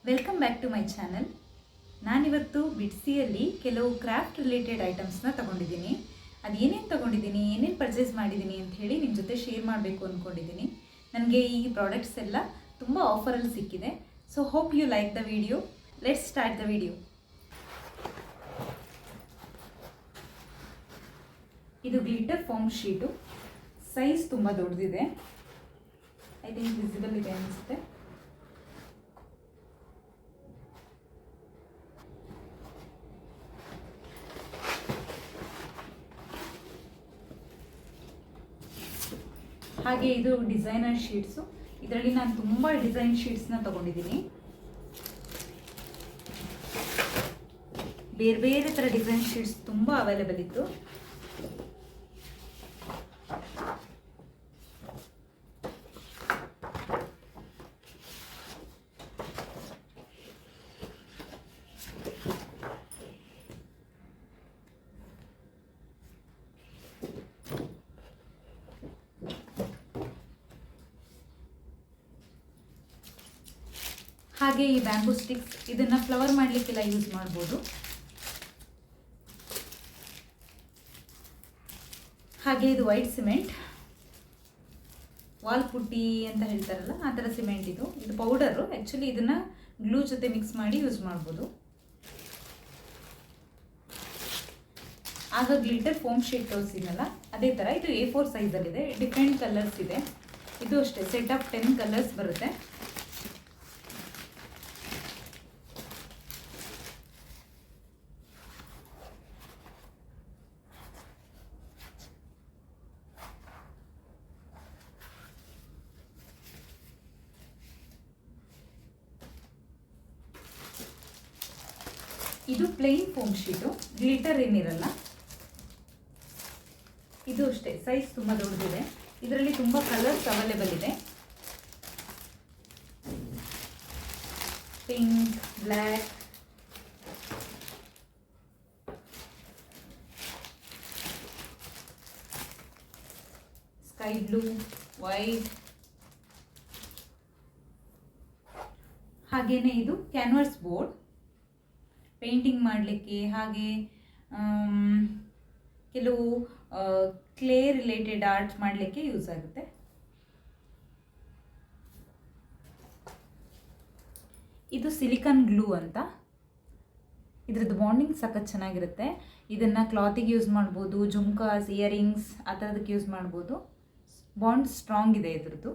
Welcome back to my channel. ನಾನಿವತ್ತು ಬಿಟ್ಸಿಯಲ್ಲಿ ಕೆಲವು ಕ್ರಾಫ್ಟ್ ರಿಲೇಟೆಡ್ ಐಟಮ್ಸ್ನ ತೊಗೊಂಡಿದ್ದೀನಿ. ಅದು ಏನೇನು ತೊಗೊಂಡಿದ್ದೀನಿ, ಏನೇನು ಪರ್ಚೇಸ್ ಮಾಡಿದ್ದೀನಿ ಅಂತ ಹೇಳಿ ನಿಮ್ಮ ಜೊತೆ ಶೇರ್ ಮಾಡಬೇಕು ಅಂದ್ಕೊಂಡಿದ್ದೀನಿ. ನನಗೆ ಈ ಪ್ರಾಡಕ್ಟ್ಸ್ ಎಲ್ಲ ತುಂಬ ಆಫರಲ್ಲಿ ಸಿಕ್ಕಿದೆ. So hope you like the video. Let's start the video. ಇದು ಗ್ಲಿಟರ್ ಫಾರ್ಮ್ ಶೀಟು. ಸೈಜ್ ತುಂಬ ದೊಡ್ಡದಿದೆ. ಐ ಥಿಂಕ್ ವಿಸಿಬಲ್ ಇದೆ ಅನಿಸುತ್ತೆ. ಹಾಗೆ ಇದು ಡಿಸೈನರ್ ಶೀಟ್ಸು. ಇದರಲ್ಲಿ ನಾನು ತುಂಬ ಡಿಸೈನ್ ಶೀಟ್ಸ್ನ ತೊಗೊಂಡಿದ್ದೀನಿ. ಬೇರೆ ಬೇರೆ ಥರ ಡಿಸೈನ್ ಶೀಟ್ಸ್ ತುಂಬ ಅವೈಲೇಬಲ್ ಇತ್ತು. ಹಾಗೆ ಈ ಬ್ಯಾಂಬೂ ಸ್ಟಿಕ್ಸ್, ಇದನ್ನು ಫ್ಲವರ್ ಮಾಡಲಿಕ್ಕೆಲ್ಲ ಯೂಸ್ ಮಾಡ್ಬೋದು. ಹಾಗೆ ಇದು ವೈಟ್ ಸಿಮೆಂಟ್, ವಾಲ್ ಪುಟ್ಟಿ ಅಂತ ಹೇಳ್ತಾರಲ್ಲ ಆ ಥರ ಸಿಮೆಂಟ್. ಇದು ಪೌಡರು. ಆ್ಯಕ್ಚುಲಿ ಇದನ್ನು ಗ್ಲೂ ಜೊತೆ ಮಿಕ್ಸ್ ಮಾಡಿ ಯೂಸ್ ಮಾಡ್ಬೋದು. ಆಗ ಗ್ಲಿಟರ್ ಫೋಮ್ ಶೀಟ್ ತೋರಿಸಿದ್ನಲ್ಲ ಅದೇ ಥರ ಇದು A4 ಸೈಜಲ್ಲಿದೆ. ಡಿಫ್ರೆಂಟ್ ಕಲರ್ಸ್ ಇದೆ. ಇದು ಅಷ್ಟೇ ಸೆಟ್ ಆಫ್ 10 ಕಲರ್ಸ್ ಬರುತ್ತೆ. ಇದು ಪ್ಲೇನ್ ಫೋಮ್ ಶೀಟು, ಗ್ಲಿಟರ್ ಏನಿರಲ್ಲ. ಇದು ಅಷ್ಟೇ ಸೈಜ್ ತುಂಬ ದೊಡ್ಡದಿದೆ. ಇದರಲ್ಲಿ ತುಂಬ ಕಲರ್ಸ್ ಅವೈಲೇಬಲ್ ಇದೆ. Pink, black, sky blue, white. ಹಾಗೇನೆ ಇದು ಕ್ಯಾನ್ವಾಸ್ ಬೋರ್ಡ್, ಪೇಂಟಿಂಗ್ ಮಾಡಲಿಕ್ಕೆ ಹಾಗೆ ಕೆಲವು ಕ್ಲೇ ರಿಲೇಟೆಡ್ ಆರ್ಟ್ ಮಾಡಲಿಕ್ಕೆ ಯೂಸ್ ಆಗುತ್ತೆ. ಇದು ಸಿಲಿಕಾನ್ ಗ್ಲೂ ಅಂತ. ಇದ್ರದ್ದು ಬಾಂಡಿಂಗ್ ಸಖತ್ ಚೆನ್ನಾಗಿರುತ್ತೆ. ಇದನ್ನು ಕ್ಲಾತಿಗೆ ಯೂಸ್ ಮಾಡ್ಬೋದು, ಜುಮ್ಕಾಸ್, ಇಯರಿಂಗ್ಸ್ ಆ ಥರದಕ್ಕೆ ಯೂಸ್ ಮಾಡ್ಬೋದು. ಬಾಂಡ್ ಸ್ಟ್ರಾಂಗ್ ಇದೆ ಇದ್ರದ್ದು.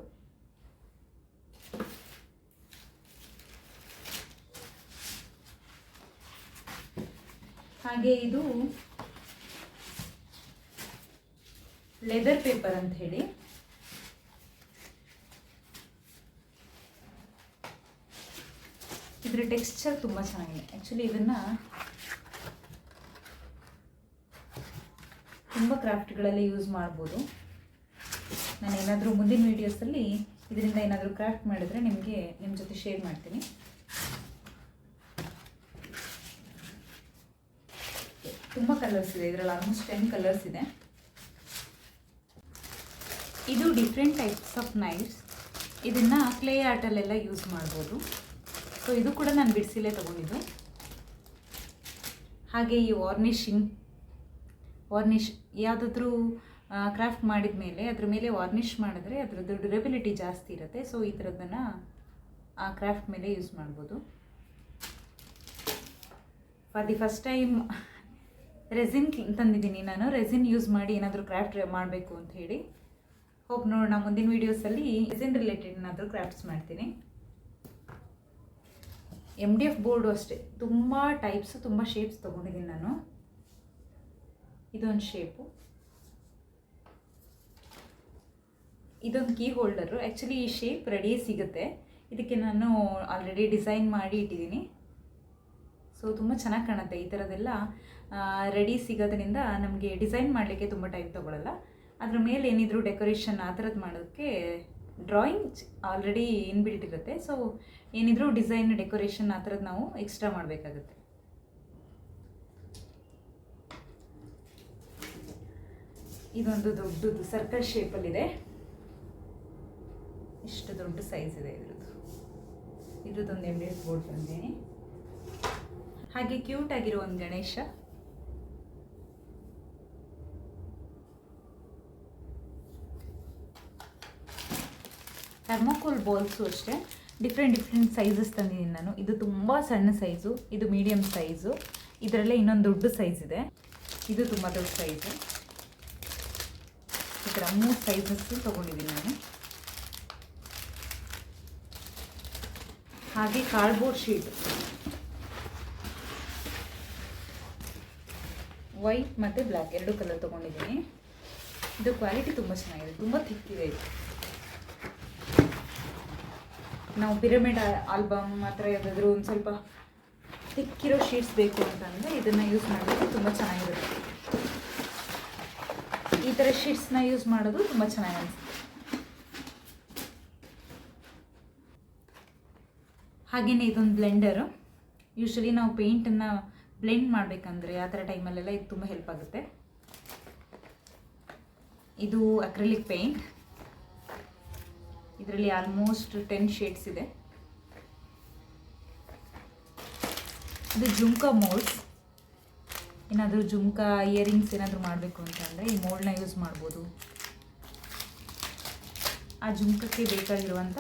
ಹಾಗೆ ಇದು ಲೆದರ್ ಪೇಪರ್ ಅಂತ ಹೇಳಿ. ಇದರ ಟೆಕ್ಸ್ಚರ್ ತುಂಬ ಚೆನ್ನಾಗಿದೆ. ಆ್ಯಕ್ಚುಲಿ ಇದನ್ನು ತುಂಬ ಕ್ರಾಫ್ಟ್ಗಳಲ್ಲಿ ಯೂಸ್ ಮಾಡ್ಬೋದು. ನಾನು ಏನಾದರೂ ಮುಂದಿನ ವೀಡಿಯೋಸಲ್ಲಿ ಇದರಿಂದ ಏನಾದರೂ ಕ್ರಾಫ್ಟ್ ಮಾಡಿದ್ರೆ ನಿಮ್ಮ ಜೊತೆ ಶೇರ್ ಮಾಡ್ತೀನಿ. ತುಂಬ ಕಲರ್ಸ್ ಇದೆ ಇದರಲ್ಲಿ. ಆಲ್ಮೋಸ್ಟ್ 10 ಕಲರ್ಸ್ ಇದೆ. ಇದು ಡಿಫ್ರೆಂಟ್ ಟೈಪ್ಸ್ ಆಫ್ ನೈಫ್ಸ್. ಇದನ್ನು ಕ್ಲೇ ಆರ್ಟಲ್ಲೆಲ್ಲ ಯೂಸ್ ಮಾಡ್ಬೋದು. ಸೊ ಇದು ಕೂಡ ನಾನು ಬಿಡಿಸಿಲೇ ತೊಗೊಂಡಿದ್ದು. ಹಾಗೆ ಈ ವಾರ್ನಿಷ್ ಯಾವುದಾದ್ರೂ ಕ್ರಾಫ್ಟ್ ಮಾಡಿದ ಮೇಲೆ ಅದ್ರ ಮೇಲೆ ವಾರ್ನಿಷ್ ಮಾಡಿದ್ರೆ ಅದರದ್ದು ಡ್ಯೂರಬಿಲಿಟಿ ಜಾಸ್ತಿ ಇರುತ್ತೆ. ಸೊ ಈ ಥರದ್ದನ್ನು ಆ ಕ್ರಾಫ್ಟ್ ಮೇಲೆ ಯೂಸ್ ಮಾಡ್ಬೋದು. For the first time resin ತಂದಿದ್ದೀನಿ ನಾನು. ರೆಸಿನ್ ಯೂಸ್ ಮಾಡಿ ಏನಾದರೂ ಕ್ರಾಫ್ಟ್ ಮಾಡಬೇಕು ಅಂತ ಹೇಳಿ. ಹೋಪ್ ನೋಡೋಣ ಮುಂದಿನ ವೀಡಿಯೋಸಲ್ಲಿ ರೆಸಿನ್ ರಿಲೇಟೆಡ್ ಏನಾದರೂ ಕ್ರಾಫ್ಟ್ಸ್ ಮಾಡ್ತೀನಿ. MDF ಬೋರ್ಡು ಅಷ್ಟೇ ತುಂಬ ಟೈಪ್ಸು, ತುಂಬ ಶೇಪ್ಸ್ ತೊಗೊಂಡಿದ್ದೀನಿ ನಾನು. ಇದೊಂದು ಶೇಪು, ಇದೊಂದು ಕೀ ಹೋಲ್ಡರು. ಆ್ಯಕ್ಚುಲಿ ಈ ಶೇಪ್ ರೆಡಿ ಸಿಗುತ್ತೆ. ಇದಕ್ಕೆ ನಾನು ಆಲ್ರೆಡಿ ಡಿಸೈನ್ ಮಾಡಿ ಇಟ್ಟಿದ್ದೀನಿ. ಸೊ ತುಂಬ ಚೆನ್ನಾಗಿ ಕಾಣುತ್ತೆ. ಈ ಥರದ್ದೆಲ್ಲ ರೆಡಿ ಸಿಗೋದ್ರಿಂದ ನಮಗೆ ಡಿಸೈನ್ ಮಾಡಲಿಕ್ಕೆ ತುಂಬ ಟೈಮ್ ತೊಗೊಳ್ಳಲ್ಲ. ಅದ್ರ ಮೇಲೆ ಏನಿದ್ರು ಡೆಕೋರೇಷನ್ ಆ ಥರದ್ದು ಮಾಡೋದಕ್ಕೆ ಡ್ರಾಯಿಂಗ್ ಆಲ್ರೆಡಿ ಇನ್ಬಿಲ್ಟ್ ಇರುತ್ತೆ. ಸೊ ಏನಿದ್ರು ಡಿಸೈನ್, ಡೆಕೋರೇಷನ್ ಆ ಥರದ್ದು ನಾವು ಎಕ್ಸ್ಟ್ರಾ ಮಾಡಬೇಕಾಗುತ್ತೆ. ಇದೊಂದು ದೊಡ್ಡದು ಸರ್ಕಲ್ ಶೇಪಲ್ಲಿದೆ. ಇಷ್ಟು ದೊಡ್ಡ ಸೈಜ್ ಇದೆ ಇದ್ರದ್ದು. ಇದ್ರದ್ದೊಂದು ಎಂಬ್ರಾಯ್ಡ್ರಿ ಬೋರ್ಡ್ ತಂದೇನೆ. ಹಾಗೆ ಕ್ಯೂಟ್ ಆಗಿರೋ ಒಂದು ಗಣೇಶ, ಥರ್ಮೋಕೋಲ್ ಬಾಲ್ಸು ಅಷ್ಟೇ ಡಿಫ್ರೆಂಟ್ ಸೈಜಸ್ ತಂದಿದ್ದೀನಿ ನಾನು. ಇದು ತುಂಬ ಸಣ್ಣ ಸೈಜು, ಇದು ಮೀಡಿಯಮ್ ಸೈಜು, ಇದರಲ್ಲೇ ಇನ್ನೊಂದು ದೊಡ್ಡ ಸೈಜ್ ಇದೆ, ಇದು ತುಂಬ ದೊಡ್ಡ ಸೈಜು. ಈ ಥರ 3 ಸೈಜಸ್ಸು ತೊಗೊಂಡಿದ್ದೀನಿ ನಾನು. ಹಾಗೆ ಕಾರ್ಡ್ಬೋರ್ಡ್ ಶೀಟ್ ವೈಟ್ ಮತ್ತು ಬ್ಲ್ಯಾಕ್ 2 ಕಲರ್ ತೊಗೊಂಡಿದ್ದೀನಿ. ಇದು ಕ್ವಾಲಿಟಿ ತುಂಬ ಚೆನ್ನಾಗಿದೆ, ತುಂಬ ಥಿಕ್ಕಿದೆ ಇದು. ನಾವು ಪಿರಮಿಡ್ ಆಲ್ಬಮ್ ಆ ಥರ ಯಾವುದಾದ್ರೂ ಒಂದು ಸ್ವಲ್ಪ ಥಿಕ್ಕಿರೋ ಶೀಟ್ಸ್ ಬೇಕು ಅಂತಂದರೆ ಇದನ್ನು ಯೂಸ್ ಮಾಡಿದ್ರೆ ತುಂಬ ಚೆನ್ನಾಗಿರುತ್ತೆ. ಈ ಥರ ಶೀಟ್ಸ್ನ ಯೂಸ್ ಮಾಡೋದು ತುಂಬ ಚೆನ್ನಾಗಿ ಅನಿಸುತ್ತೆ. ಹಾಗೆಯೇ ಇದೊಂದು ಬ್ಲೆಂಡರು. ಯೂಶ್ವಲಿ ನಾವು ಪೇಂಟನ್ನು ಬ್ಲೆಂಡ್ ಮಾಡಬೇಕಂದ್ರೆ ಆ ಥರ ಟೈಮಲ್ಲೆಲ್ಲ ಇದು ತುಂಬ ಹೆಲ್ಪ್ ಆಗುತ್ತೆ. ಇದು ಅಕ್ರಿಲಿಕ್ ಪೇಂಟ್, ಇದರಲ್ಲಿ ಆಲ್ಮೋಸ್ಟ್ 10 ಶೇಡ್ಸ್ ಇದೆ. ಇದು ಜುಮ್ಕಾ ಮೋಲ್ಡ್ಸ್. ಏನಾದರೂ ಜುಮ್ಕಾ ಇಯರಿಂಗ್ಸ್ ಏನಾದರೂ ಮಾಡಬೇಕು ಅಂತಂದರೆ ಈ ಮೋಲ್ಡ್ನ ಯೂಸ್ ಮಾಡ್ಬೋದು. ಆ ಜುಮ್ಕಕ್ಕೆ ಬೇಕಾಗಿರುವಂಥ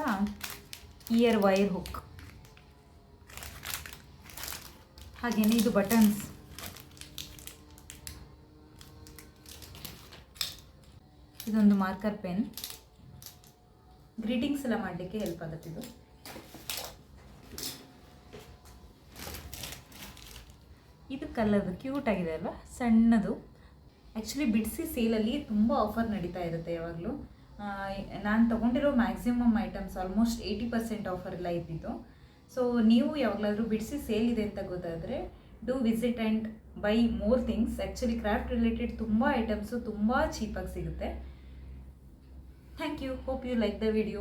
ಇಯರ್ ವೈರ್ ಹುಕ್. ಹಾಗೆಯೇ ಇದು ಬಟನ್ಸ್. ಇದೊಂದು ಮಾರ್ಕರ್ ಪೆನ್, ಗ್ರೀಟಿಂಗ್ಸ್ ಎಲ್ಲ ಮಾಡಲಿಕ್ಕೆ ಹೆಲ್ಪ್ ಆಗುತ್ತೆ ಇದು. ಇದು ಕಲರ್ ಕ್ಯೂಟ್ ಆಗಿದೆ ಅಲ್ವಾ, ಸಣ್ಣದು. ಆ್ಯಕ್ಚುಲಿ ಬಿಡಿಸಿ ಸೇಲಲ್ಲಿ ತುಂಬ ಆಫರ್ ನಡೀತಾ ಇರುತ್ತೆ ಯಾವಾಗಲೂ. ನಾನು ತೊಗೊಂಡಿರೋ ಮ್ಯಾಕ್ಸಿಮಮ್ ಐಟಮ್ಸ್ ಆಲ್ಮೋಸ್ಟ್ 80% ಆಫರ್ ಎಲ್ಲ ಇದ್ದಿತ್ತು. ಸೊ ನೀವು ಯಾವಾಗಲಾದರೂ ಬಿಡಿಸಿ ಸೇಲ್ ಇದೆ ಅಂತ ಗೊತ್ತಾದರೆ do visit and by more things. Actually craft related ತುಂಬ ಐಟಮ್ಸು ತುಂಬ ಚೀಪಾಗಿ ಸಿಗುತ್ತೆ. Thank you. Hope you like the video.